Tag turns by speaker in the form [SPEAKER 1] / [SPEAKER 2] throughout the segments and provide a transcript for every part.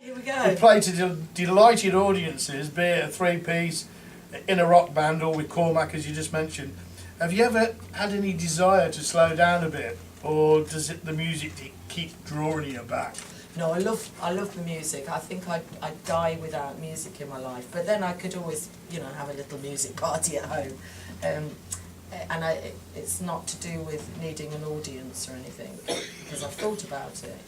[SPEAKER 1] Here we go.
[SPEAKER 2] We play to delighted audiences, be it a three-piece, in a rock band or with Cormac, as you just mentioned. Have you ever had any desire to slow down a bit, or does the music keep drawing you back?
[SPEAKER 1] No, I love the music. I think I'd die without music in my life. But then I could always, have a little music party at home. It's not to do with needing an audience or anything, because I've thought about it,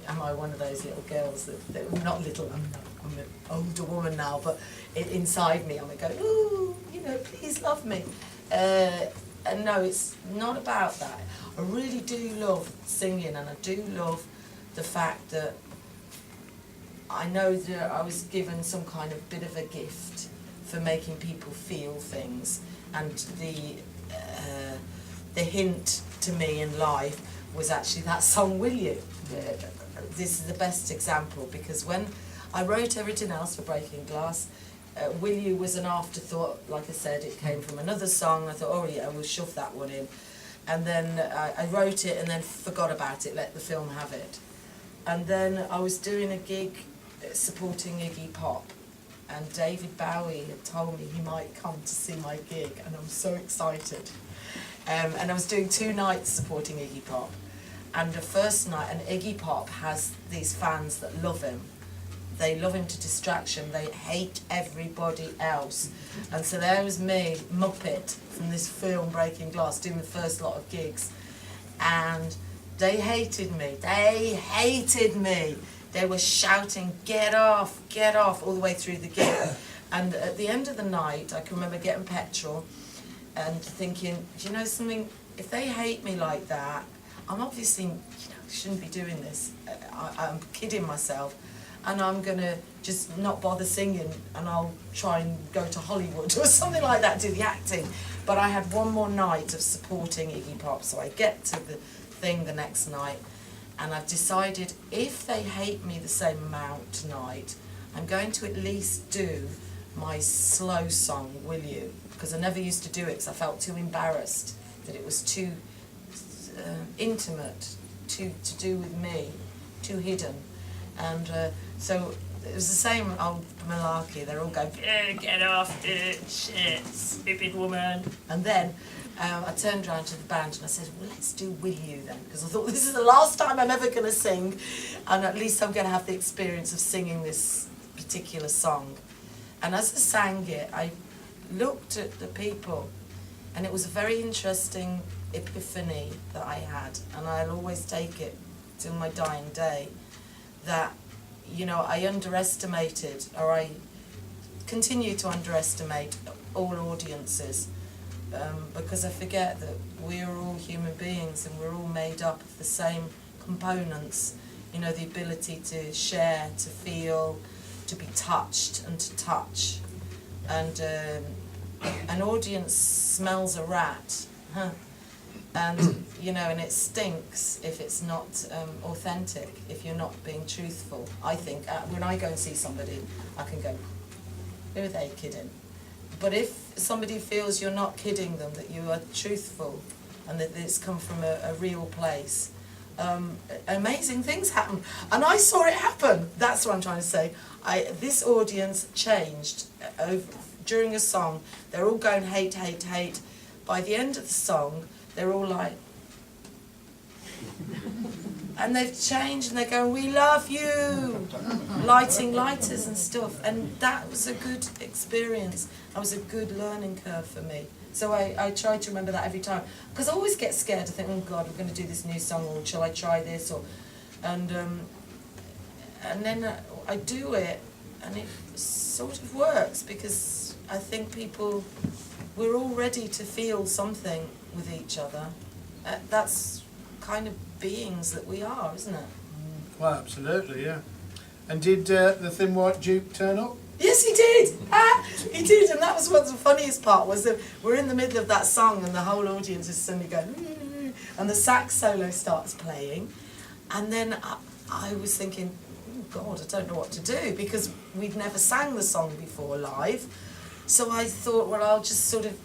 [SPEAKER 1] Am I one of those little girls that not little, I'm an older woman now, but inside me I'm going, ooh, please love me. And no, it's not about that. I really do love singing, and I do love the fact that I know that I was given some kind of bit of a gift for making people feel things, and the hint to me in life was actually that song Will You. This is the best example, because when I wrote everything else for Breaking Glass, Will You was an afterthought. Like I said, it came from another song. I thought, oh yeah, we'll shove that one in. And then I wrote it and then forgot about it, let the film have it. And then I was doing a gig supporting Iggy Pop, and David Bowie had told me he might come to see my gig, and I'm so excited. And I was doing 2 nights supporting Iggy Pop. And the first night, and Iggy Pop has these fans that love him. They love him to distraction. They hate everybody else. And so there was me, Muppet, from this film Breaking Glass, doing the first lot of gigs. And they hated me. They hated me. They were shouting, get off, all the way through the gig. And at the end of the night, I can remember getting petrol and thinking, do you know something? If they hate me like that, I'm obviously, shouldn't be doing this. I'm kidding myself, and I'm gonna just not bother singing, and I'll try and go to Hollywood or something like that, do the acting. But I had one more night of supporting Iggy Pop, so I get to the thing the next night, and I've decided if they hate me the same amount tonight, I'm going to at least do my slow song, Will You? Because I never used to do it because I felt too embarrassed, that it was too intimate, to do with me, too hidden. And so it was the same old malarkey. They're all going, get off, shit, stupid woman. And then I turned around to the band and I said, well, let's do Will You then, because I thought this is the last time I'm ever going to sing, and at least I'm going to have the experience of singing this particular song. And as I sang it, I looked at the people, and it was a very interesting epiphany that I had, and I'll always take it till my dying day, that I underestimated, or I continue to underestimate all audiences, because I forget that we are all human beings and we're all made up of the same components, the ability to share, to feel, to be touched and to touch. And an audience smells a rat, and and it stinks if it's not authentic, if you're not being truthful. I think when I go and see somebody, I can go, who are they kidding? But if somebody feels you're not kidding them, that you are truthful, and that it's come from a real place, amazing things happen. And I saw it happen. That's what I'm trying to say. This audience changed during a song. They're all going hate, hate, hate. By the end of the song, they're all like, and they've changed, and they're going, we love you, lighting lighters and stuff. And that was a good experience. That was a good learning curve for me. So I try to remember that every time, because I always get scared. I think, oh God, I'm going to do this new song, or shall I try this? And then I do it, and it sort of works, because I think we're all ready to feel something with each other. That's kind of beings that we are, isn't it?
[SPEAKER 2] Well, absolutely, yeah. And did the Thin White Duke turn up?
[SPEAKER 1] Yes, he did. He did, and that was what the funniest part was, that we're in the middle of that song and the whole audience is suddenly going, and the sax solo starts playing, and then I was thinking, oh God, I don't know what to do, because we'd never sang the song before live. So I thought, well, I'll just sort of,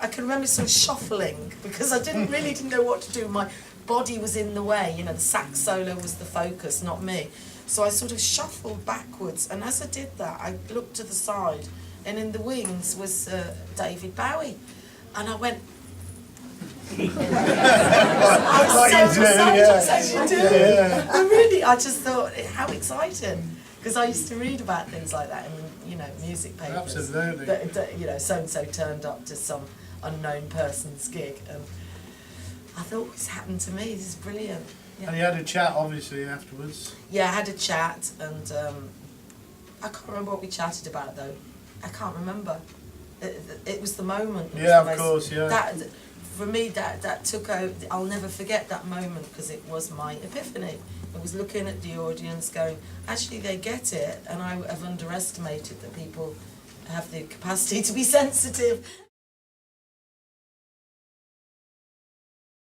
[SPEAKER 1] I can remember sort of shuffling, because I didn't know what to do. My body was in the way, the sax solo was the focus, not me. So I sort of shuffled backwards, and as I did that, I looked to the side, and in the wings was David Bowie, and I went. I was so excited, as you do.
[SPEAKER 2] Yeah.
[SPEAKER 1] And really, I just thought, how exciting, because I used to read about things like that in, you know, music papers.
[SPEAKER 2] Absolutely.
[SPEAKER 1] That, you know, so and so turned up to some unknown person's gig, and I thought, what's happened to me? This is brilliant. Yeah.
[SPEAKER 2] And you had a chat, obviously, afterwards.
[SPEAKER 1] Yeah, I had a chat, and I can't remember what we chatted about though. I can't remember. It was the moment. It was
[SPEAKER 2] Yeah,
[SPEAKER 1] the
[SPEAKER 2] of course, yeah.
[SPEAKER 1] That, for me, that took over. I'll never forget that moment, because it was my epiphany. I was looking at the audience, going, actually, they get it, and I have underestimated that people have the capacity to be sensitive.